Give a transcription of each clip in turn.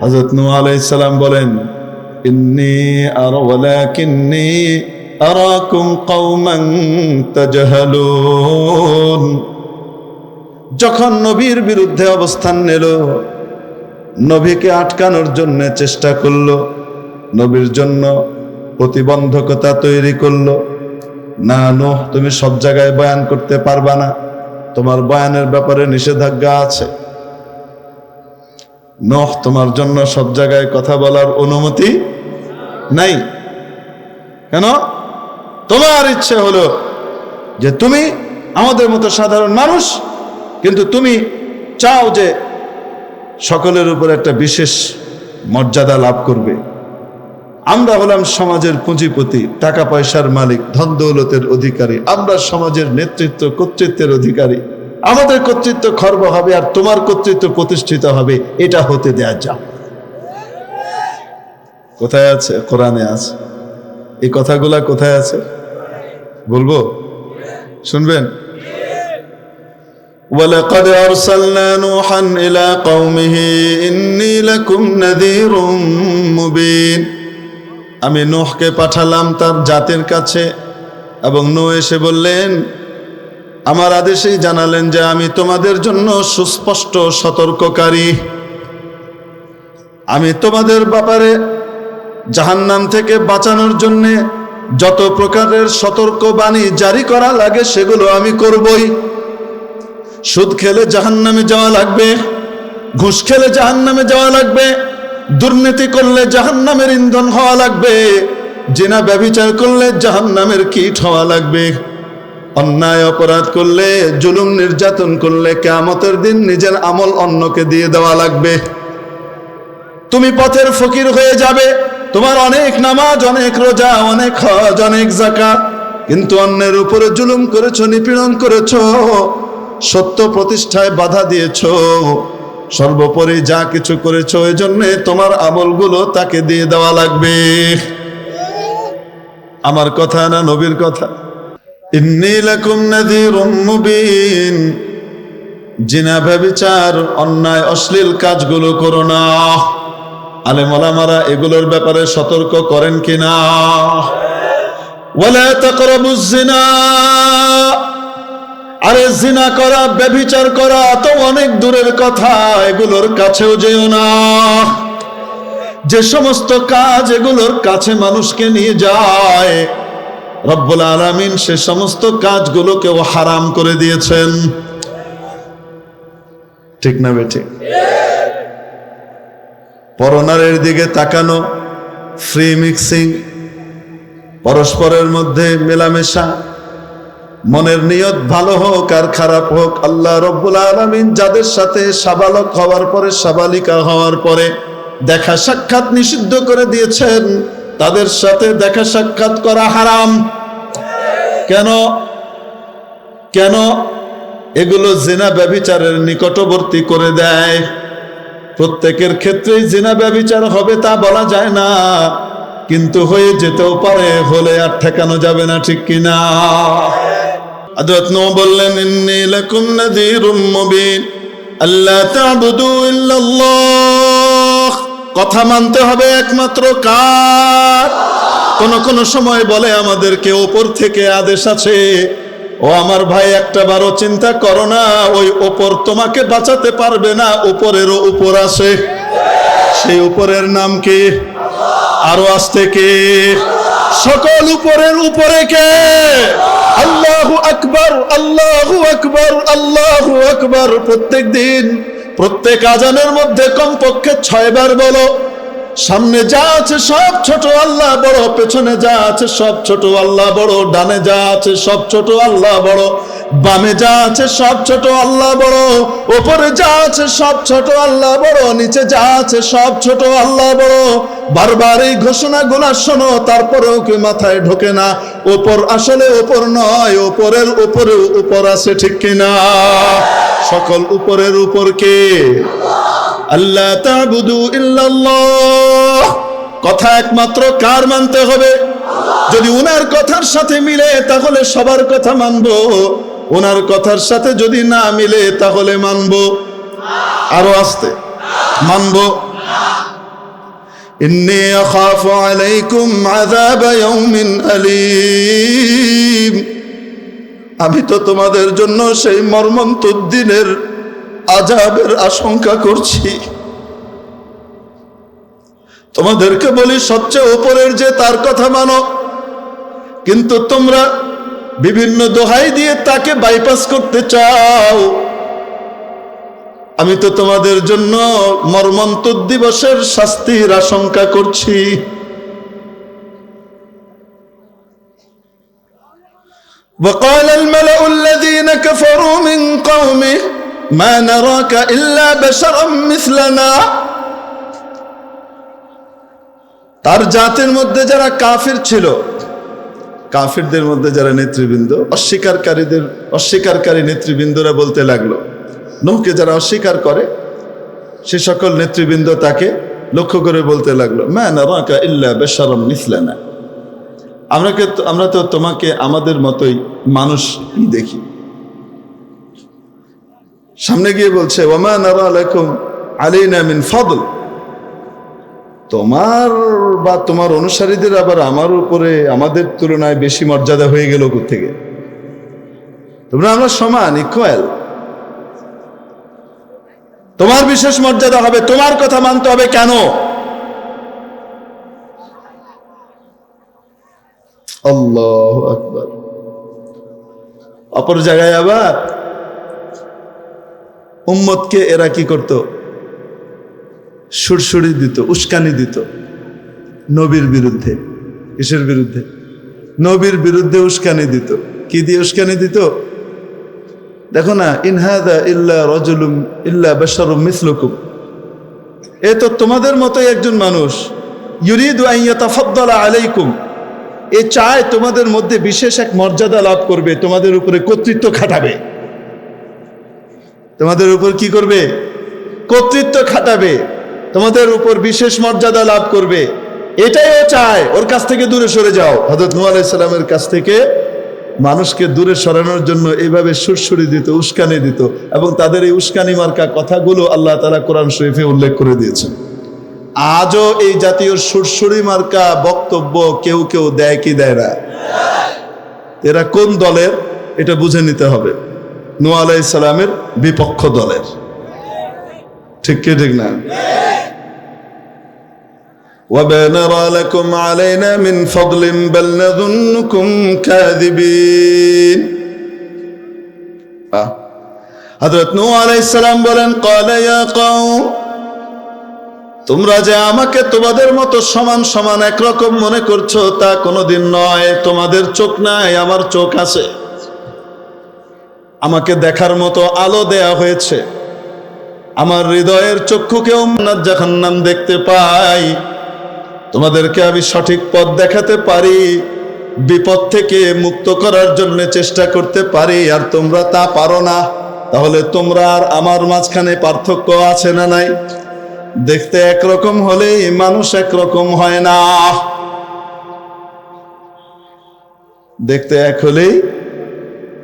হযরত নূহ আলাইহিস সালাম বলেন, ইন্নী ওয়ালাকিন্নী আরাকুম কওমান তাজহালুন। যখন নবীর বিরুদ্ধে অবস্থান নিল, নবীকে আটকানোর জন্য চেষ্টা করলো, নবীর জন্য প্রতিবন্ধকতা তৈরি করলো, না নূহ তুমি সব জায়গায় বয়ান করতে পারবা না, তোমার বয়ানের ব্যাপারে নিষেধাজ্ঞা আছে। নূহ তোমার জন্য সব জায়গায় কথা বলার অনুমতি নাই। কেন? তোমার ইচ্ছে হলো যে তুমি আমাদের মতো সাধারণ মানুষ, কিন্তু তুমি চাও যে সকলের উপর একটা বিশেষ মর্যাদা লাভ করবে। আমরা হলাম সমাজের পুঁজিপতি, টাকা পয়সার মালিক, ধন দৌলতের অধিকারী, আমরা সমাজের নেতৃত্ব কর্তৃত্বের অধিকারী, আমাদের কর্তৃত্ব খর্ব হবে আর তোমার কর্তৃত্ব প্রতিষ্ঠিত হবে, এটা হতে দেয়া যাও। কোথায় আছে? কোরআনে আছে। এই কথাগুলা কোথায় আছে বলবো? শুনবেন? وَلَقَدْ أَرْسَلْنَا نُوحًا إِلَى قَوْمِهِ إِنِّي لَكُمْ نَذِيرٌ مُبِينٌ। আমি নূহকে পাঠালাম তার জাতির কাছে, এবং নূহ এসে বললেন, আমার আদেশেই জানালেন যে আমি তোমাদের জন্য সুস্পষ্ট সতর্ককারী। আমি তোমাদের ব্যাপারে জাহান্নাম থেকে বাঁচানোর জন্য যত প্রকারের সতর্কবাণী জারি করা লাগে সেগুলো আমি করবই। সুদ খেলে জাহান্নামে যাওয়া লাগবে, ঘুষ খেলে জাহান্নামে যাওয়া লাগবে, দুর্নীতি করলে জাহান্নামের ইন্ধন হওয়া লাগবে, জিনা ব্যভিচার করলে জাহান্নামের কীট হওয়া লাগবে, অন্যায় অপরাধ করলে, জুলুম নির্যাতন করলে কিয়ামতের দিন নিজের আমল অন্যকে দিয়ে দেওয়া লাগবে। তুমি পথের ফকির হয়ে যাবে, তোমার অনেক নামাজ, অনেক রোজা, অনেক হজ, অনেক যাকাত, কিন্তু অন্যের উপরে জুলুম করেছো, নিপীড়ন করেছো, সত্য প্রতিষ্ঠায় বাধা দিয়েছো, সর্বোপরি যা কিছু করেছো এই জন্যে তোমার আমলগুলো তাকে দিয়ে দেওয়া লাগবে। আমার কথা না নবীর কথা? ইন্নী লাকুম নাযীরুম মুবিন। জিনা ব্যভিচার, অন্যায় অশ্লীল কাজগুলো করো না। আলেম ওলামারা এগুলোর ব্যাপারে সতর্ক করেন কিনা? ওয়ালা তাকরাবুজ জিনা। আরে জিনা করা, ব্যভিচার করা তো অনেক দূরের কথা, এগুলোর কাছেও যেও না। যে সমস্ত কাজ এগুলোর কাছে মানুষকে নিয়ে যায়, রব্বুল আলামিন সে সমস্ত কাজগুলোকেও হারাম করে দিয়েছেন। ঠিক না বেঠিক? পরনারীর দিকে তাকানো, ফ্রি মিক্সিং, পরস্পরের মধ্যে মেলামেশা, মনের নিয়ত ভালো হোক আর খারাপ হোক, আল্লাহ রব্বুল আলামিন যাদের সাথে সাবালক হওয়ার পরে, সাবালিকা হওয়ার পরে দেখা সাক্ষাৎ নিষিদ্ধ করে দিয়েছেন, তাদের সাথে দেখা সাক্ষাৎ করা হারাম। কেন? কেন? এগুলো জিনা ব্যভিচারের নিকটবর্তী করে দেয়। প্রত্যেকের ক্ষেত্রেই জিনা ব্যভিচার হবে তা বলা যায় না, কিন্তু হয়ে যেতেও পারে, হলে আর ঠেকানো যাবে না, ঠিক কিনা? হযরত নূহ বললেন, ইন্নী লাকুম নাযীরুম মুবিন আল্লা তা'বুদু ইল্লাল্লাহ। কথা মানতে হবে একমাত্র কার? কোন সময় বলে আমাদেরকে উপর থেকে আদেশ আছে। ও আমার ভাই, একটা বারো চিন্তা করো না, ওই উপর তোমাকে বাঁচাতে পারবে না, উপরেরও উপর আছে। সেই উপরের নাম কি? আরো আসতে কে? সকল উপরের উপরে কে? আল্লাহু আকবার, আল্লাহু আকবার, আল্লাহু আকবার। প্রত্যেক দিন, প্রত্যেক আজানের মধ্যে কমপক্ষে 6 বার বলো, সামনে যা আছে সব ছোট, আল্লাহ বড়, পেছনে যা আছে সব ছোট, আল্লাহ বড়, ডানে যা আছে সব ছোট, আল্লাহ বড়, বামে যা আছে সব ছোট, আল্লাহ বড়, উপরে যা আছে সব ছোট, আল্লাহ বড়, নিচে যা আছে সব ছোট, আল্লাহ বড়। বারবার এই ঘোষণাগুলো শোনো, তারপরেও কি মাথায় ঢোকে না? উপর আসলে উপর নয়, উপরের উপরেও উপর আছে, ঠিক কিনা? সকল উপরের উপর কে? আল্লাহ তা'বুদু ইল্লাল্লাহ। কথা একমাত্র কার মানতে হবে? যদি উনার কথার সাথে মিলে তাহলে সবার কথা মানবো, ওনার কথার সাথে যদি না মিলে তাহলে মানবো। আরো আস্তে, মানবো। ইন্নী আখাফু আলাইকুম আযাব ইয়াউমিন আলীম, আমি তো তোমাদের জন্য সেই মর্মন্তুদ দিনের আযাবের আশঙ্কা করছি। তোমাদেরকে বলি সবচেয়ে উপরের যে তার কথা মানো, কিন্তু তোমরা বিভিন্ন দোহাই দিয়ে তাকে বাইপাস করতে চাও। আমি তো তোমাদের জন্য মর্মন্তুদ দিবসের শাস্তির আশঙ্কা করছি। وقال الملأ الذين كفروا من قومه ما نراك إلا بشرا مثلنا, তার জাতের মধ্যে যারা কাফির ছিল, কাফিরদের মধ্যে যারা নেতৃবৃন্দ, অস্বীকারী নেতৃবৃন্দরা বলতে লাগলো, নূহকে যারা অস্বীকার করে সে সকল নেতৃবৃন্দ তাকে লক্ষ্য করে বলতে লাগলো, মা নারাকা ইল্লা বাশারাম মিসলানা, আমরা তো তোমাকে আমাদের মতোই মানুষ দেখি। সামনে গিয়ে বলছে, ওয়ামা নারা লাকুম আলাইনা মিন ফাদল, তোমার বা তোমার অনুসারীদের আবার আমার উপরে আমাদের তুলনায় বেশি মর্যাদা হয়ে গেল কোত্থেকে? তোমরা আমরা সমান, ইকুয়াল। তোমার বিশেষ মর্যাদা হবে, তোমার কথা মানতে হবে কেন? আল্লাহু আকবার। অপর জায়গায় আবার উম্মতকে এরা কি করত? সুরসুরি দিত, উস্কানি দিত নবীর বিরুদ্ধে। কিসের বিরুদ্ধে? নবীর বিরুদ্ধে উস্কানি দিত। কি দিয়ে উস্কানি দিত? দেখো না, ইন হাযা ইল্লা রাজুলুম ইল্লা বাশারুম মিসলুকুম, এ তো তোমাদের মতোই একজন মানুষ। ইউরিদু আন ইয়াতাফাদ্দালা আলাইকুম, এ চায় তোমাদের মধ্যে বিশেষ এক মর্যাদা লাভ করবে, তোমাদের উপরে কর্তৃত্ব খাটাবে। তোমাদের উপর কি করবে? কর্তৃত্ব খাটাবে, তোমাদের উপর বিশেষ মর্যাদা লাভ করবে, এটাই ও চায়। ওর কাছ থেকে দূরে সরে যাও। হযরত নূহ আলাইহিস সালামের কাছ থেকে মানুষকে দূরে সরানোর জন্য এইভাবে সুরসুরি দিত, উস্কানি দিত, এবং তাদের এই উস্কানি মার্কা কথাগুলো আল্লাহ তাআলা কোরআন শরীফে উল্লেখ করে দিয়েছেন। আজও এই জাতীয় সুরসুরি মার্কা বক্তব্য কেউ কেউ দেয় কি দেয় না? এরা কোন দলের এটা বুঝে নিতে হবে। নূহ আলাইহিস সালামের বিপক্ষ দলের। ঠিক কি ঠিক না? وَمَا نَرَى لَكُمْ عَلَيْنَا مِنْ فَضْلٍ بَلْ نَظُنُّكُمْ كَاذِبِينَ। হযরত নূহ আলাইহিস সালাম বলেন, قَالَ يَا قَوْمِ, তোমরা যে আমাকে তোমাদের মতো সমান সমান একরকম মনে করছো তা কোনোদিন নয়। তোমাদের চোখ নাই, আমার চোখ আছে। আমাকে দেখার মতো আলো দেয়া হয়েছে। আমার হৃদয়ের চক্ষুকেও জান্নাত জাহান্নাম দেখতে পাই। তোমাদেরকে আমি সঠিক পথ দেখাতে পারি, বিপদ থেকে মুক্ত করার জন্য চেষ্টা করতে পারি, আর তোমরা তা পারো না। তাহলে তোমরা আর আমার মাঝখানে পার্থক্য আছে না নাই? দেখতে একরকম হলেই মানুষ একরকম হয় না। দেখতে এক হলেই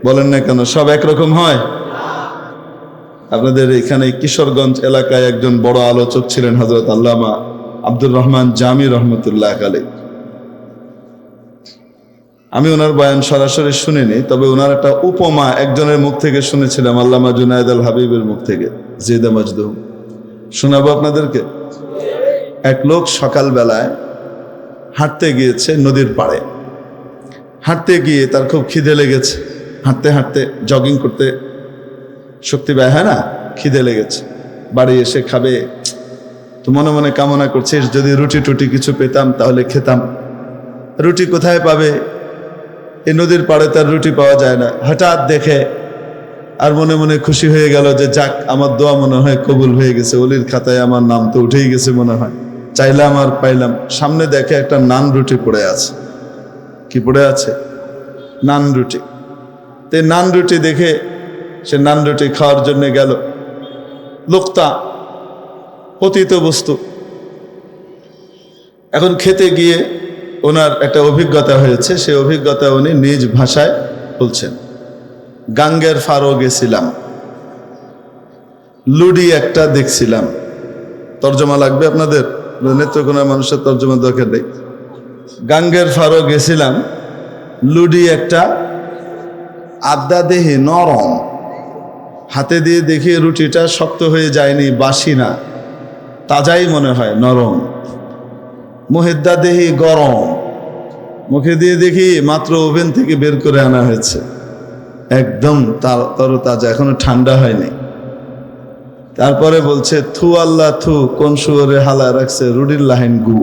বলেন না কেন সব একরকম হয়? আপনাদের এখানে কিশোরগঞ্জ এলাকায় একজন বড় আলোচক ছিলেন, হযরত আল্লামা আব্দুর রহমান জামি রহমতুল্লাহ আলাইহি। আমি ওনার বয়ান সরাসরি শুনিনি, তবে ওনার একটা উপমা একজনের মুখ থেকে শুনেছিলাম, আল্লামা জুনায়েদ আল হাবিবের মুখ থেকে। জিদা মজদুম শোনাবো আপনাদেরকে। এক লোক সকালবেলায় হাঁটতে গিয়েছে নদীর পাড়ে। হাঁটতে গিয়ে তার খুব খিদে লেগেছে। হাঁটতে হাঁটতে জগিং করতে শক্তি ব্যয় হয় না, খিদে লেগেছে। বাড়ি এসে খাবে, তো মনে মনে কামনা করছে যদি রুটি টুটি কিছু পেতাম তাহলে খেতাম। রুটি কোথায় পাবে? এই নদীর পাড়ে তার রুটি পাওয়া যায় না। হঠাৎ দেখে আর মনে মনে খুশি হয়ে গেল যে যাক, আমার দোয়া মনে হয় কবুল হয়ে গেছে, ওলির খাতায় আমার নাম তো উঠেই গেছে মনে হয়। চাইলাম আর পাইলাম। সামনে দেখে একটা নান রুটি পড়ে আছে। কি পড়ে আছে? নান রুটি। তে নান রুটি দেখে সে নান রুটি খাওয়ার জন্য গেল। লোকটা পতিত বস্তু। এখন খেতে গিয়ে ওনার একটা অভিজ্ঞতা হয়েছে। সেই অভিজ্ঞতা উনি নিজ ভাষায় বলছেন। গাঙ্গের ফারো গেছিলাম, লুডি একটা দেখছিলাম। তর্জমা লাগবে আপনাদের? নেত্রকোনার মানুষের তর্জমা দরকার নেই। গাঙ্গের ফারো গেছিলাম, লুডি একটা আড্ডা দেহি নরম, হাতে দিয়ে দেখি রুটিটা শক্ত হয়ে যায়নি, বাসি না, তাজাই মনে হয়, নরম। মুহিদ্দা দেহি গরম, মুখে দিয়ে দেখি মাত্র ওভেন থেকে বের করে আনা হয়েছে, একদম তরতাজা, এখনো ঠান্ডা হয়নি। তারপরে বলছে থু আল্লাহ থু, কোন শুয়োরে হালা রাখছে রুটির লাহিন গু।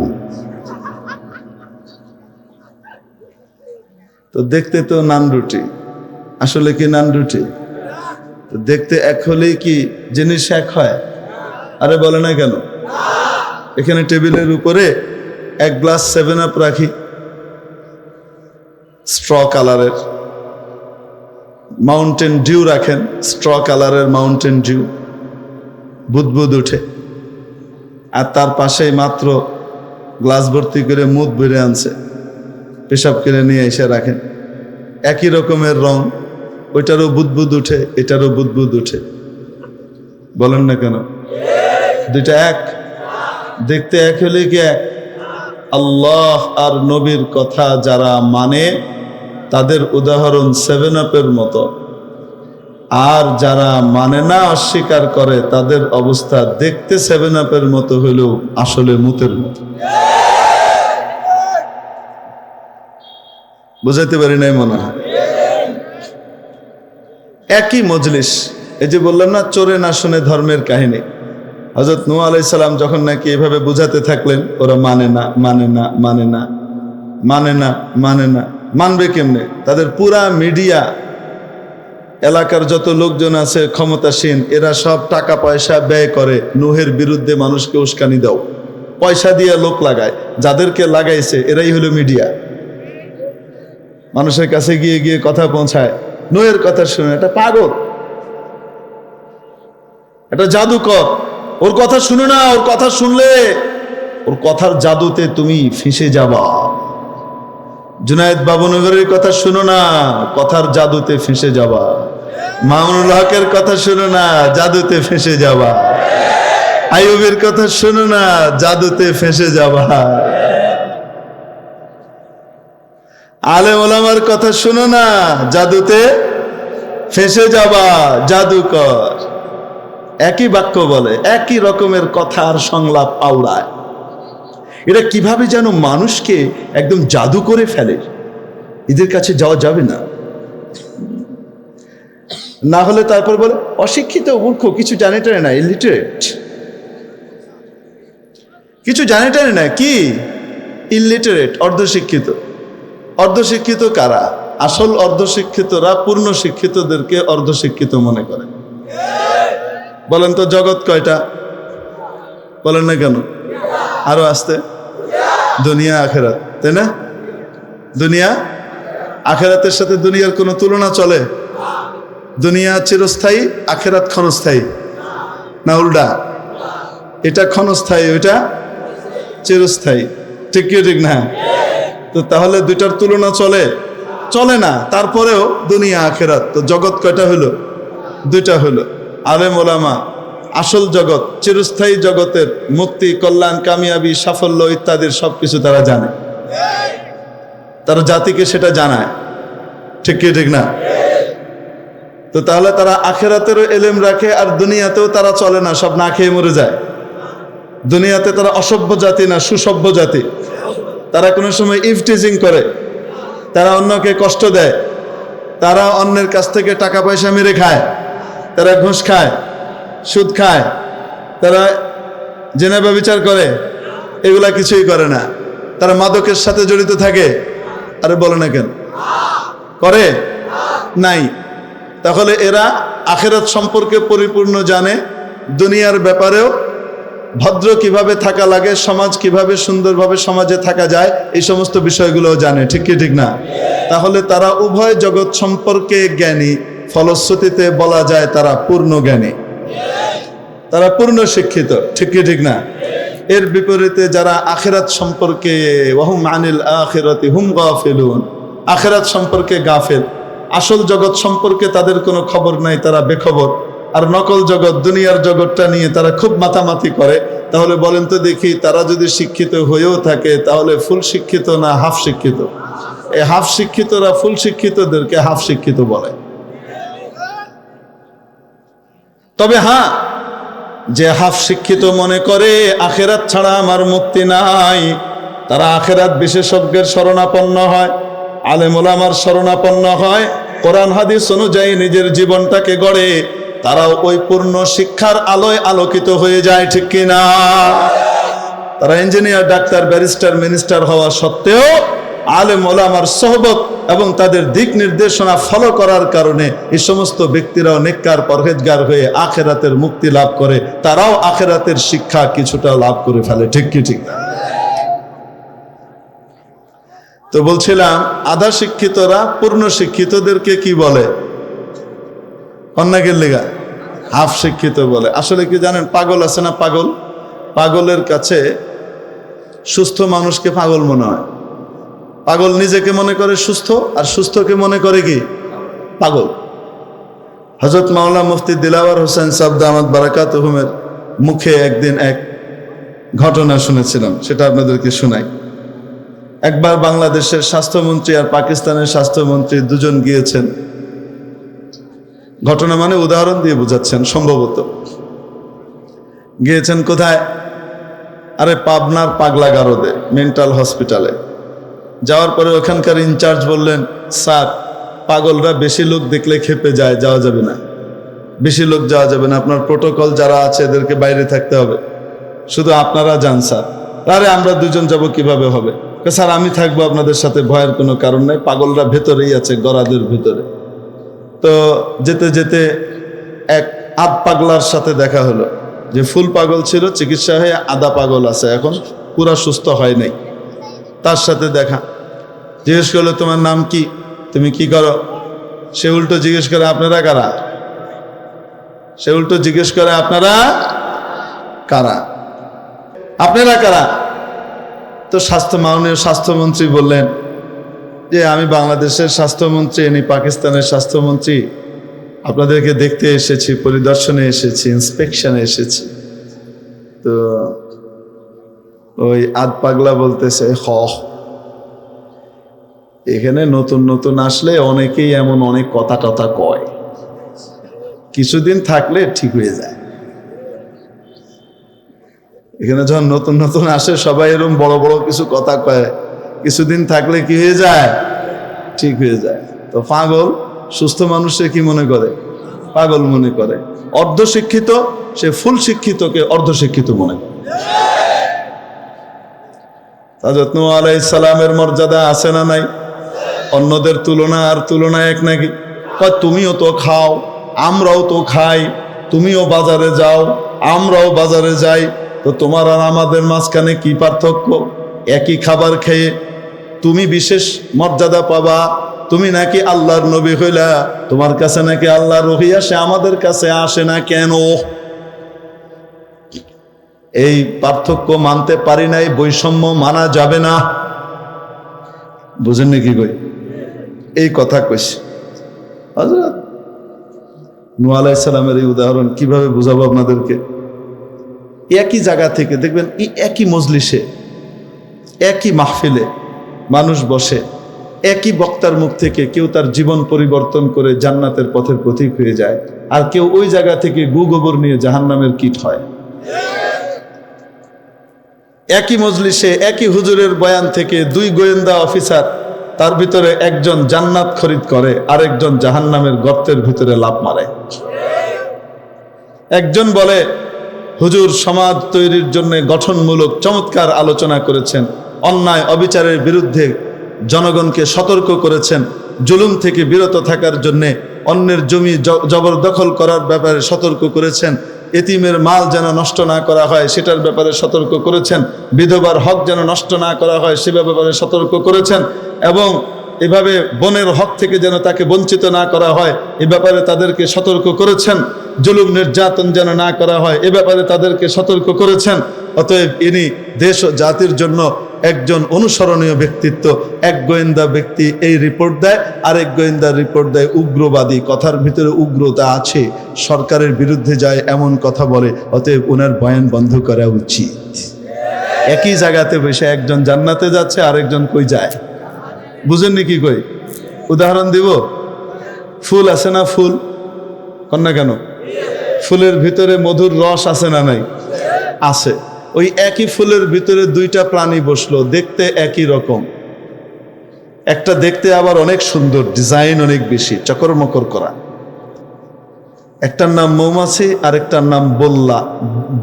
তো দেখতে তো নান রুটি, আসলে কি নান রুটি? তো দেখতে এক হলেই কি জিনিস এক হয়? আরে বলে না কেন? এখানে টেবিলের উপরে এক গ্লাস 7 আপ রাখি, স্ট্র কালারের। মাউন্টেন ডিউ রাখেন, স্ট্র কালারের মাউন্টেন ডিউ, বুদবুদ উঠে। আর তার পাশেই মাত্র গ্লাস ভর্তি করে মুদ ভরে আনছে, পেশাব কিনে নিয়ে এসে রাখেন। একই রকমের রং, ওইটারও বুদবুদ উঠে, এটারও বুদবুদ উঠে। বলেন না কেন? দুইটা এক, দেখতে এক হলে কি এক? আল্লাহ আর নবীর কথা যারা মানে তাদের উদাহরণ 7 আপের মতো, আর যারা মানে না, অস্বীকার করে, তাদের অবস্থা দেখতে 7 আপের মতো হইলেও আসলে মুতের মতো। বুঝাইতে পারি নাই মনে হয়? একই মজলিস, এই যে বললাম না চোরে না শুনে ধর্মের কাহিনী। হযরত নূহ আলাইহিস সালাম যখন নাকি এভাবে বুঝাতে থাকলেন, ওরা মানে না, মানে না, মানে না, মানে না, মানে না, মানবে কেমনে? তাদের পুরা মিডিয়া, এলাকার যত লোকজন আছে ক্ষমতাসীন, এরা সব টাকা পয়সা ব্যয় করে নূহের বিরুদ্ধে মানুষকে উস্কানি দাও, পয়সা দিয়ে লোক লাগায়। যাদেরকে লাগাইছে এরাই হলো মিডিয়া। মানুষের কাছে গিয়ে গিয়ে কথা পৌঁছায়, নূহের কথা শুনে, এটা পাগল, এটা জাদুকর, ওর কথা শুনে না, ওর কথা শুনলে ওর কথার জাদুতে তুমি ফেঁসে যাবা। জুনায়েদ বাবুনগরের কথা শুনো না, কথার জাদুতে ফেঁসে যাবা। মামুনুল হকের কথা শুনো না, জাদুতে ফেঁসে যাবা। আইয়ুবের কথা শুনো না, জাদুতে ফেঁসে যাবা। আলেম ওলামার কথা শুনো না, জাদুতে ফেঁসে যাবা। জাদুকর একই বাক্য বলে, একই রকমের কথার সংলাপ আওড়ায়। এরা কিভাবে যেন মানুষকে একদম জাদু করে ফেলে। এদের কাছে যাওয়া যাবে না, না হলে তারপর বলে অশিক্ষিত, মূর্খ, কিছু জানে টানে না, ইলিটারেট, কিছু জানে টানে না। কি ইলিটারেট? অর্ধশিক্ষিত। অর্ধশিক্ষিত কারা? আসল অর্ধশিক্ষিতরা পূর্ণ শিক্ষিতদেরকে অর্ধশিক্ষিত মনে করে। বলেন তো জগৎ কয়টা? বলেন না কেন? আরো আসতে, দুনিয়া আখেরাত, তাই না? দুনিয়া আখেরাতের সাথে দুনিয়ার কোনো তুলনা চলে? দুনিয়া চিরস্থায়ী, আখেরাত ক্ষণস্থায়ী, না উল্টা? এটা ক্ষণস্থায়ী, ওইটা চিরস্থায়ী, ঠিক কি ঠিক না? তো তাহলে দুইটার তুলনা চলে? চলে না। তারপরেও দুনিয়া আখেরাত, তো জগৎ কয়টা হলো? দুইটা হলো। আলেম ওলামা আসল জগৎ, চিরস্থায়ী জগতের মুক্তি, কল্যাণ, কামিয়াবি, সাফল্য ইত্যাদির সবকিছু তারা জানে, তারা জাতিকে সেটা জানায়, ঠিক কি ঠিক না? তো তাহলে তারা আখেরাতেরও এলেম রাখে, আর দুনিয়াতেও তারা চলে না, সব না খেয়ে মরে যায়। দুনিয়াতে তারা অসভ্য জাতি না, সুসভ্য জাতি। তারা কোনো সময় ইভটিজিং করে, তারা অন্যকে কষ্ট দেয়, তারা অন্যের কাছ থেকে টাকা পয়সা মেরে খায়, তারা ঘুষ খায়, সুদ খায়, তারা জেনা ব্যভিচার করে, এগুলা কিছুই করে না। তারা মাদকের সাথে জড়িত থাকে। আরে বলে না কেন? করে নাই। তাহলে এরা আখিরাত সম্পর্কে পরিপূর্ণ জানে, দুনিয়ার ব্যাপারেও ভদ্র কিভাবে থাকা লাগে, সমাজ কিভাবে সুন্দরভাবে সমাজে থাকা যায়, এই সমস্ত বিষয়গুলোও জানে, ঠিক কি ঠিক না? তাহলে তারা উভয় জগৎ সম্পর্কে জ্ঞানী, ফলশ্রুতিতে বলা যায় তারা পূর্ণ জ্ঞানী, তারা পূর্ণ শিক্ষিত, ঠিক কি ঠিক না? এর বিপরীতে যারা আখিরাত সম্পর্কে ওয়াহুম আনিল আখিরাতি হুম গাফিলুন, আখিরাত সম্পর্কে গাফেল, আসল জগৎ সম্পর্কে তাদের কোনো খবর নাই, তারা বেখবর, আর নকল জগৎ, দুনিয়ার জগৎটা নিয়ে তারা খুব মাতামাতি করে। তাহলে বলেন তো দেখি, তারা যদি শিক্ষিত হয়েও থাকে তাহলে ফুল শিক্ষিত না হাফ শিক্ষিত? এই হাফ শিক্ষিতরা ফুল শিক্ষিতদেরকে হাফ শিক্ষিত বলে। তবে হ্যাঁ, যে হাফ শিক্ষিত মনে করে আখেরাত ছাড়া আমার মুক্তি নাই, তারা আখেরাত বিশেষজ্ঞের শরণাপন্ন হয়, আলেম ওলামার শরণাপন্ন হয়, কোরআন হাদিস অনুযায়ী নিজের জীবনটাকে গড়ে, তারাও ওই পূর্ণ শিক্ষার আলোয় আলোকিত হয়ে যায়, ঠিক কিনা? তারা ইঞ্জিনিয়ার, ডাক্তার, ব্যারিস্টার, মিনিস্টার হওয়া সত্ত্বেও আলেম ওলামার সোহবত এবং তাদের দিক নির্দেশনা ফলো করার কারণে এই সমস্ত ব্যক্তিরাও নেককার পরহেজগার হয়ে আখেরাতের মুক্তি লাভ করে, তারাও আখেরাতের শিক্ষা কিছুটা লাভ করে ফেলে, ঠিক কি ঠিক না? তো বলছিলাম, আধা শিক্ষিতরা পূর্ণ শিক্ষিতদেরকে কি বলে? অন্যকের লেগা হাফ শিক্ষিত বলে। আসলে কি জানেন, পাগল আছে না, পাগল, পাগলের কাছে সুস্থ মানুষকে পাগল মনে হয়। পাগল নিজেকে মনে করে সুস্থ, আর সুস্থকে মনে করে কি পাগল। হযরত মাওলানা মুফতি দিলাওয়ার হোসেন সাহেব দামাত বারাকাতুহুমের মুখে একদিন এক ঘটনা শুনেছিলাম, সেটা আপনাদেরকে শোনাই। একবার বাংলাদেশের স্বাস্থ্যমন্ত্রী আর পাকিস্তানের স্বাস্থ্যমন্ত্রী দুজন গিয়েছেন, ঘটনা মানে উদাহরণ দিয়ে বোঝাচ্ছেন সম্ভবত। গিয়েছেন কোথায়? আরে পাবনার পাগলা গারদে মেন্টাল হসপিটালে। যাওয়ার পরে ওখানকার ইনচার্জ বললেন, স্যার, পাগলরা বেশি লোক দেখলে খেপে যায়, যাওয়া যাবে না, বেশি লোক যাওয়া যাবে না, আপনার প্রোটোকল যারা আছে এদেরকে বাইরে থাকতে হবে, শুধু আপনারা যান স্যার। আরে আমরা দুজন যাব, কিভাবে হবে? স্যার আমি থাকবো আপনাদের সাথে, ভয়ের কোনো কারণ নেই, পাগলরা ভেতরেই আছে, গরাদের ভিতরে। তো যেতে যেতে এক আধ পাগলার সাথে দেখা হলো, যে ফুল পাগল ছিল, চিকিৎসা হয়ে আধা পাগল আছে, এখন পুরা সুস্থ হয় নাই। তার সাথে দেখা, জিজ্ঞেস করলো তোমার নাম কি, তুমি কি করো? সে উল্টো জিজ্ঞেস করে আপনারা কারা? সে উল্টো জিজ্ঞেস করে আপনারা কারা, আপনারা কারা? তো মাননীয় স্বাস্থ্যমন্ত্রী বললেন যে আমি বাংলাদেশের স্বাস্থ্যমন্ত্রী, ইনি পাকিস্তানের স্বাস্থ্যমন্ত্রী, আপনাদেরকে দেখতে এসেছি, পরিদর্শনে এসেছি, ইন্সপেকশনে এসেছি। তো ওই আধ পাগলা বলতেছে, এখানে নতুন নতুন আসলে অনেকেই এমন অনেক কথা টথা কয়, কিছুদিন থাকলে ঠিক হয়ে যায়। এখানে যখন নতুন নতুন আসে সবাই এরকম বড় বড় কিছু কথা কয়, কিছুদিন থাকলে কি হয়ে যায়? ঠিক হয়ে যায়। তো পাগল সুস্থ মানুষে কি মনে করে? পাগল মনে করে। অর্ধশিক্ষিত সে ফুল শিক্ষিতকে অর্ধশিক্ষিত মনে করে। হযরত নূহ আলাইহিস সালামের মর্যাদা আছে না নাই? অন্যদের তুলনা আর তুলনা এক নাকি? তুমিও তো খাও, আমরাও তো খাই, তুমিও বাজারে যাও, আমরাও বাজারে যাই, তো তোমার আর আমাদের মাঝখানে কি পার্থক্য? একই খাবার খেয়ে তুমি বিশেষ মর্যাদা পাবা, তুমি নাকি আল্লাহর নবী হইলা, তোমার কাছে নাকি আল্লাহর ওহী আসে, আমাদের কাছে আসে না কেন? এই পার্থক্য মানতে পারি নাই, বৈষম্য মানা যাবে না। বুঝেন নাকি কই? এই কথা কইছি। হযরত নূহ আলাইহিস সালামের এই উদাহরণ কিভাবে বুঝাবো আপনাদেরকে? একই জায়গা থেকে দেখবেন, একই মজলিসে, একই মাহফিলে মানুষ বসে, একই বক্তার মুখ থেকে কেউ তার জীবন পরিবর্তন করে জান্নাতের পথের প্রতীক হয়ে যায়, আর কেউ ওই জায়গা থেকে গু গোবর নিয়ে জাহান্নামের কীট হয়। একই মজলিসে একই হুজুরের বয়ান থেকে দুই গোয়েন্দা অফিসার, তার ভিতরে একজন জান্নাত খরিদ করে, আরেকজন জাহান্নামের গর্তের ভিতরে লাফ মারে। একজন বলে হুজুর সমাজ তৈরির জন্য গঠনমূলক চমৎকার আলোচনা করেছেন, অন্যায় অবিচারের বিরুদ্ধে জনগণকে সতর্ক করেছেন, জুলুম থেকে বিরত থাকার জন্যে, অন্যের জমি জবরদখল করার ব্যাপারে সতর্ক করেছেন, এতিমের মাল যেন নষ্ট না করা হয় সেটার ব্যাপারে সতর্ক করেছেন, বিধবার হক যেন নষ্ট না করা হয় সে ব্যাপারে সতর্ক করেছেন, এবং এভাবে বনের হক থেকে যেন তাকে বঞ্চিত না করা হয় এ ব্যাপারে তাদেরকে সতর্ক করেছেন, জুলুম নির্যাতন যেন না করা হয় এ ব্যাপারে তাদেরকে সতর্ক করেছেন। অতএব ইনি দেশ ও জাতির জন্য একজন অনুসরণীয় ব্যক্তিত্ব। এক গোয়েন্দা ব্যক্তি এই রিপোর্ট দেয়, আরেক গোয়েন্দা রিপোর্ট দেয় উগ্রবাদী, কথার ভিতরে উগ্রতা আছে, সরকারের বিরুদ্ধে যায় এমন কথা বলে, অতএব ওনার বয়ান বন্ধ করা উচিত। একই জায়গাতে বসে একজন জান্নাতে যাচ্ছে, আরেকজন কই যায়, বুঝেননি কি কই? উদাহরণ দিব, ফুল আছে না, ফুল কন্যা কেন, ফুলের ভিতরে মধুর রস আছে না নাই? আছে। ওই একই ফুলের ভিতরে দুইটা প্রাণী বসলো, দেখতে একই রকম, একটা দেখতে আবার অনেক সুন্দর, ডিজাইন অনেক বেশি, চকরমকর করা। একটার নাম মৌমাছি, আরেকটার নাম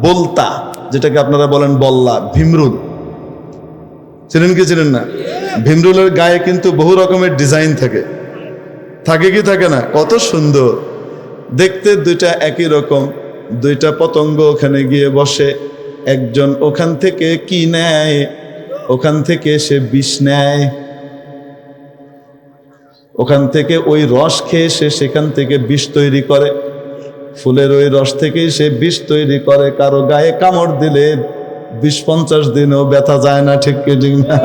বলতা, যেটাকে আপনারা বলেন বল্লা, ভীমরুল। চিনেন কি চিনেন না? ভীমরুলের গায়ে কিন্তু বহু রকমের ডিজাইন থাকে, থাকে কি থাকে না? কত সুন্দর দেখতে, দুইটা একই রকম। দুইটা পতঙ্গ ওখানে গিয়ে বসে, একজন ওখান থেকে কি নেয়, ওখান থেকে সে বিষ নেয়, ওখান থেকে ওই রস খেয়ে সে সেখান থেকে বিষ তৈরি করে, ফুলের ওই রস থেকেই সে বিষ তৈরি করে। কারো গায়ে কামড় দিলে 20-50 দিনও ব্যথা যায় না, ঠিক কি ঠিক না?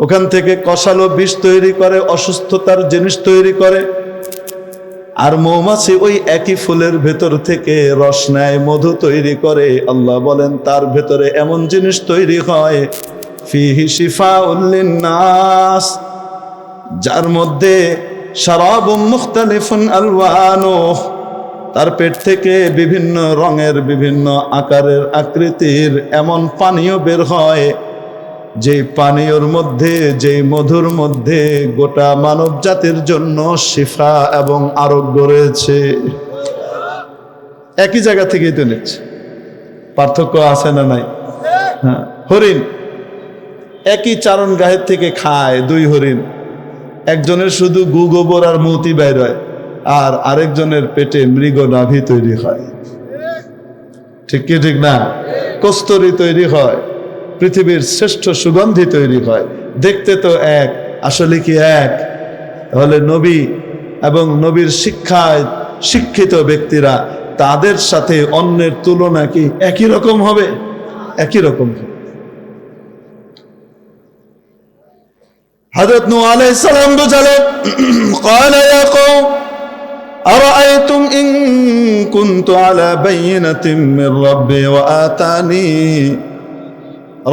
ওখান থেকে কষালো বিষ তৈরি করে, অসুস্থতার জিনিস তৈরি করে। আর মৌমাছি ওই একই ফুলের ভেতর থেকে রস নেয়, মধু তৈরি করে। আল্লাহ বলেন তার ভেতরে এমন জিনিস তৈরি হয়, ফিহি শিফাউল লিন্নাস, যার মধ্যে শারাবুম মুখতালিফুন আলওয়ানুহ, তার পেট থেকে বিভিন্ন রঙের, বিভিন্ন আকারের, আকৃতির এমন পানীয় বের হয়, যে পানীয়র মধ্যে, যে মধুর মধ্যে গোটা মানব জাতির জন্য শিফা এবং আরোগ্য রয়েছে। একই জায়গা থেকেই তো নিচ্ছে, পার্থক্য আছে না নাই? হ্যাঁ, হরিণ একই চারণ গাহের থেকে খায়, দুই হরিণ, একজনের শুধু গু গোবর আর মৌতি বের হয়, আর আরেকজনের পেটে মৃগ নাভি তৈরি হয়, ঠিক কি ঠিক না? কস্তুরী তৈরি হয়, পৃথিবীর শ্রেষ্ঠ সুগন্ধি তৈরি হয়। দেখতে তো এক, আসলে কি এক? তাহলে নবী এবং নবীর শিক্ষায় শিক্ষিত ব্যক্তিরা, তাদের সাথে অন্যের তুলনা কি একই রকম হবে? একই রকম। হযরত নূহ আলাইহিস সালাম বুঝালেন, قال يا قوم أرأيتم إن كنت على بينة من ربي وآتاني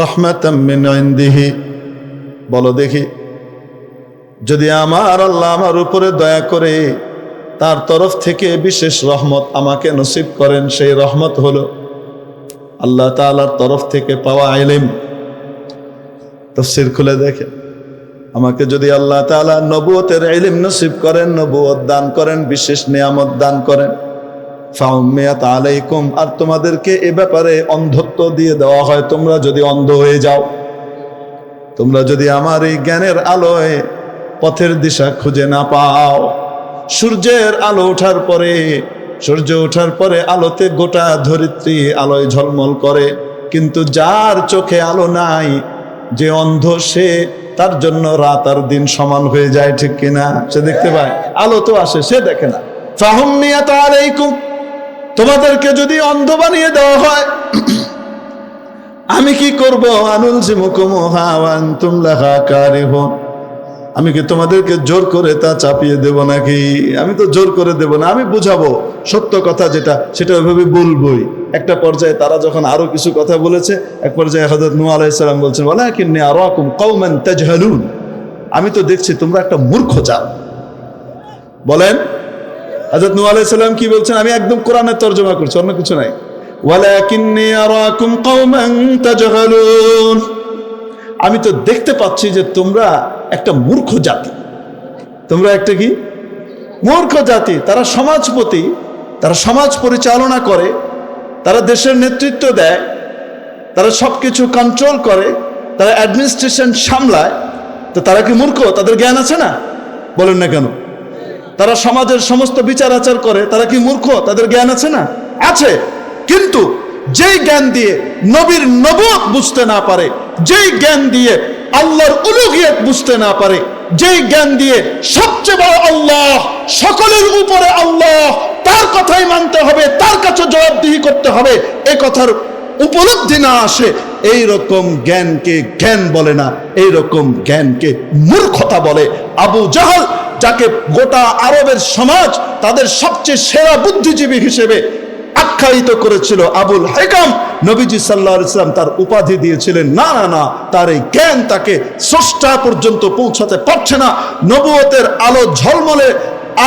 رحمة من عنده, বলো দেখি, যদি আমার আল্লাহ আমার উপরে দয়া করে তার তরফ থেকে বিশেষ রহমত আমাকে নসিব করেন, সেই রহমত হলো আল্লাহ তাআলার তরফ থেকে পাওয়া ইলম। তাফসীর খুলে দেখে, আমাকে যদি আল্লাহ তাআলা নবুয়তের ইলম নসিব করেন, নবুয়ত দান করেন, বিশেষ নিয়ামত দান করেন, ফাউম্মিয়াত আলাইকুম, আর তোমাদেরকে এ ব্যাপারে অন্ধত্ব দিয়ে দেওয়া হয়, তোমরা যদি অন্ধ হয়ে যাও, তোমরা যদি আমার এই জ্ঞানের আলোয় পথের দিশা খুঁজে না পাও। সূর্যের আলো ওঠার পরে, সূর্য ওঠার পরে আলোতে গোটা ধরিত্রী আলোয় ঝলমল করে, কিন্তু যার চোখে আলো নাই, যে অন্ধ, সে, তার জন্য রাত আর দিন সমান হয়ে যায়, ঠিক কিনা? সে দেখতে পায়, আলো তো আসে, সে দেখে না। ফাহুম্মিয়াত আলাইকুম, তোমাদেরকে যদি অন্ধ বানিয়ে দেওয়া হয়, আমি কি করব? আনুলজিমুকুমুহা ওয়া আনতুম লাহা কারিহুন, আমি কি তোমাদেরকে জোর করে তা চাপিয়ে দেব নাকি? আমি তো জোর করে দেব না, আমি বুঝাবো সত্য কথা যেটা, সেটা ওইভাবে বলবোই। একটা পর্যায়ে তারা যখন আরো কিছু কথা বলেছে, এক পর্যায়ে হযরত নূহ আলাইহিস সালাম বলছেন, ওয়ালাকিন্নী আরাকুম কওমান তাজহালুন, আমি তো দেখছি তোমরা একটা মূর্খ জাত। বলেন হযরত নূহ আলাইহিস সালাম কি বলছেন? আমি একদম কোরআনের তরজমা করছি, অন্য কিছু নাই। ওয়ালাকিন্নী আরাকুম কওমান তাজহালুন, আমি তো দেখতে পাচ্ছি যে তোমরা একটা মূর্খ জাতি। তোমরা একটা কি? মূর্খ জাতি। তারা সমাজপতি, তারা সমাজ পরিচালনা করে, তারা দেশের নেতৃত্ব দেয়, তারা সবকিছু কন্ট্রোল করে, তারা অ্যাডমিনিস্ট্রেশন সামলায়, তো তারা কি মূর্খ? তাদের জ্ঞান আছে না? বলেন না কেন? তারা সমাজের সমস্ত বিচার আচার করে, তারা কি মূর্খ? তাদের জ্ঞান আছে না? আছে। কিন্তু যেই জ্ঞান দিয়ে নবীর নবুয়ত বুঝতে না পারে, যেই জ্ঞান দিয়ে আল্লাহর উলুহিয়ত বুঝতে না পারে, যেই জ্ঞান দিয়ে সবচেয়ে বড় আল্লাহ, সকলের উপরে আল্লাহ, তার কথাই মানতে হবে, তার কাছে জবাবদিহি করতে হবে, এই কথার উপলব্ধি না আসে, এই রকম জ্ঞানকে জ্ঞান বলে না, এই রকম জ্ঞানকে মূর্খতা বলে। আবু জাহল, যাকে গোটা আরবের সমাজ তাদের সবচেয়ে সেরা বুদ্ধিজীবী হিসেবে আখ্যায়িত করেছিল আবুল হেকাম, নবীজি সাল্লাল্লাহু আলাইহি ওয়াসাল্লাম তার উপাধি দিয়েছিলেন। না না না, তার এই জ্ঞান তাকে স্রষ্টা পর্যন্ত পৌঁছাতে পারছে না। নবুয়তের আলো ঝলমলে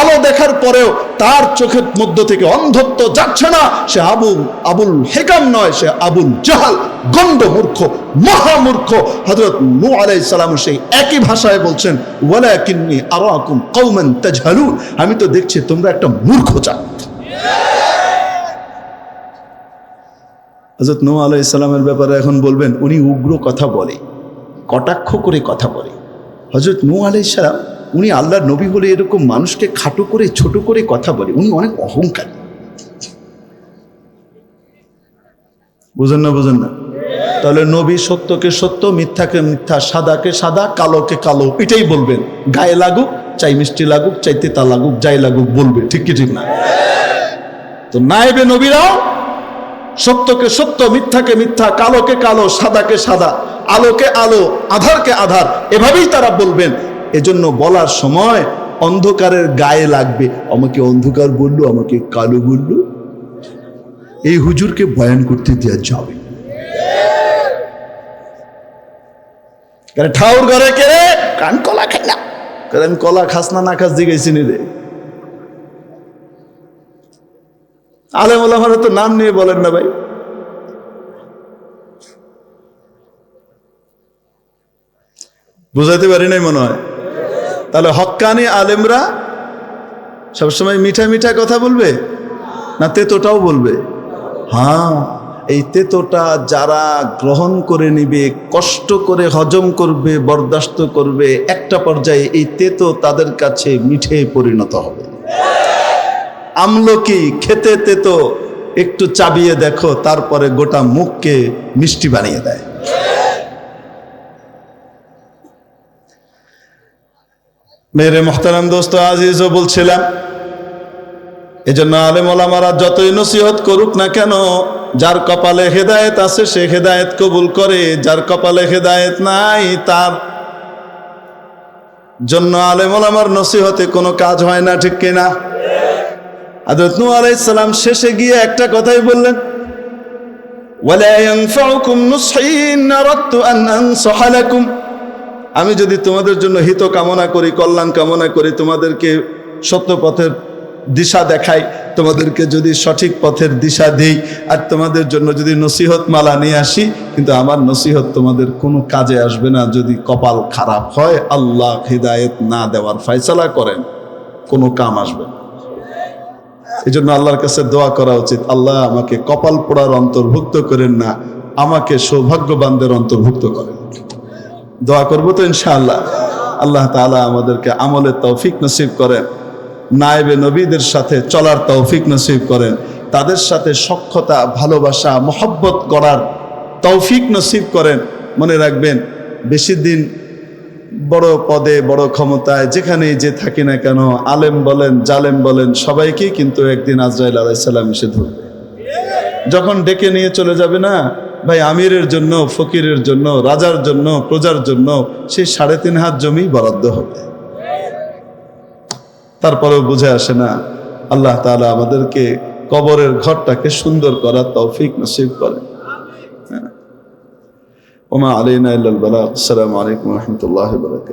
আলো দেখার পরেও তার চোখের মধ্য থেকে অন্ধত্ব যাচ্ছে না। সে আবুল হেকাম নয়, সে আবুল জাহাল, গণ্ড মূর্খ, মহামূর্খ। হযরত নূহ আলাইহিস সালাম সেই একই ভাষায় বলছেন, ওয়ালাকিন্নী আরাকুম কওমান তাজহালুন, আমি তো দেখছি তোমরা একটা মূর্খ জাত। হযরত নূহ আলাইহিস সালামের ব্যাপারে এখন বলবেন, উনি উগ্র কথা বলে, কটাক্ষ করে কথা বলে। হযরত নূহ আলাইহিস সালাম, উনি আল্লাহর নবী বলে এরকম মানুষকে খাটো করে ছোট করে কথা বলে, উনি অনেক অহংকারী। বুঝেন না? তাহলে নবী সত্যকে সত্য, মিথ্যাকে মিথ্যা, সাদাকে সাদা, কালোকে কালো, এটাই বলবেন। গায়ে লাগুক, চাই মিষ্টি লাগুক, চাই তেতা লাগুক, যাই লাগুক বলবে, ঠিক কি ঠিক না? তো নায়েবে নবীরাও সত্যকে সত্য, মিথ্যাকে মিথ্যা, কালোকে কালো, সাদাকে সাদা, আলোকে আলো, আধারকে আধার, এভাবেই তারা বলবেন। এজন্য বলার সময় অন্ধকারের গায়ে লাগবে। আমাকে অন্ধকার বললো, আমাকে কালো বললো, এই হুজুরকে বয়ান করতে দেওয়া যাবে? ঠাউর ঘরে কে রে? কান কলা খাই না। আমি কলা খাস না খাস জিজ্ঞাসি নি রে। আলেম ওলামারা তো নাম নিয়ে বলেন না ভাই। বুঝাইতে পারি নাই মনে হয়। তাহলে হক্কানি আলেমরা সবসময় মিঠা মিঠা কথা বলবে না তেতোটাও বলবে? হ্যাঁ, এই তেতোটা যারা গ্রহণ করে নিবে, কষ্ট করে হজম করবে, বরদাস্ত করবে, একটা পর্যায়ে এই তেতো তাদের কাছে মিঠে পরিণত হবে। আমলকি খেতে তেতো, একটু চাবিয়ে দেখো, তারপরে গোটা মুখকে মিষ্টি বানিয়ে দেয়। মেরে মোহতারাম দোস্ত আজিজও বলছিলাম, এজন্য আলেম ওলামারা যতই নসিহত করুক না কেন, যার কপালে হেদায়েত আছে সে হেদায়েত কবুল করে, যার কপালে হেদায়েত নাই তার জন্য আলেম ওলামার নসিহতে কোনো কাজ হয় না, ঠিক কিনা? হযরত নূহ আলাইহিস সালাম শেষে গিয়ে একটা কথাই বললেন, ওয়ালা ইয়ানফাউকুম নুসহি ইন আরাদতু আন আনসাহা লাকুম, আমি যদি তোমাদের জন্য হিত কামনা করি, কল্যাণ কামনা করি, তোমাদেরকে সত্য পথের দিশা দেখাই, তোমাদেরকে যদি সঠিক পথের দিশা দেই, আর তোমাদের জন্য যদি নসিহত মালা নিয়ে আসি, কিন্তু আমার নসিহত তোমাদের কোনো কাজে আসবে না যদি কপাল খারাপ হয়, আল্লাহ হিদায়েত না দেওয়ার ফয়সালা করেন, কোনো কাম আসবে না। এই জন্য আল্লাহর কাছে দোয়া করা উচিত, আল্লাহ আমাকে কপাল পোড়ার অন্তর্ভুক্ত করেন না, আমাকে সৌভাগ্যবানদের অন্তর্ভুক্ত করেন। দোয়া করবো তো ইনশাআল্লাহ। আল্লাহ তাআলা আমাদেরকে আমলের তৌফিক নসিব করেন, নায়েবে নবীদের সাথে চলার তৌফিক নসিব করেন, তাদের সাথে সখ্যতা, ভালোবাসা, মহব্বত করার তৌফিক নসিব করেন। মনে রাখবেন, বেশি দিন বড় পদে, বড় ক্ষমতায় যেখানেই যে থাকি না কেন, আলেম বলেন, জালেম বলেন, সবাইকেই কিন্তু একদিন আজরাইল আলাইহিস সালাম এসে ধরবে। যখন ডেকে নিয়ে চলে যাবে না ভাই, আমিরের জন্য, ফকিরের জন্য, রাজার জন্য, প্রজার জন্য সেই 3.5 হাত জমি বরাদ্দ হবে। তারপরেও বুঝে আসে না। আল্লাহ তাআলা আমাদেরকে কবরের ঘরটাকে সুন্দর করার তৌফিক নসিব করেন। ওমা আলাইনা ইল্লাল বালাগ। আসসালামু আলাইকুম ওয়া রাহমাতুল্লাহি ওয়া বারাকাতুহু।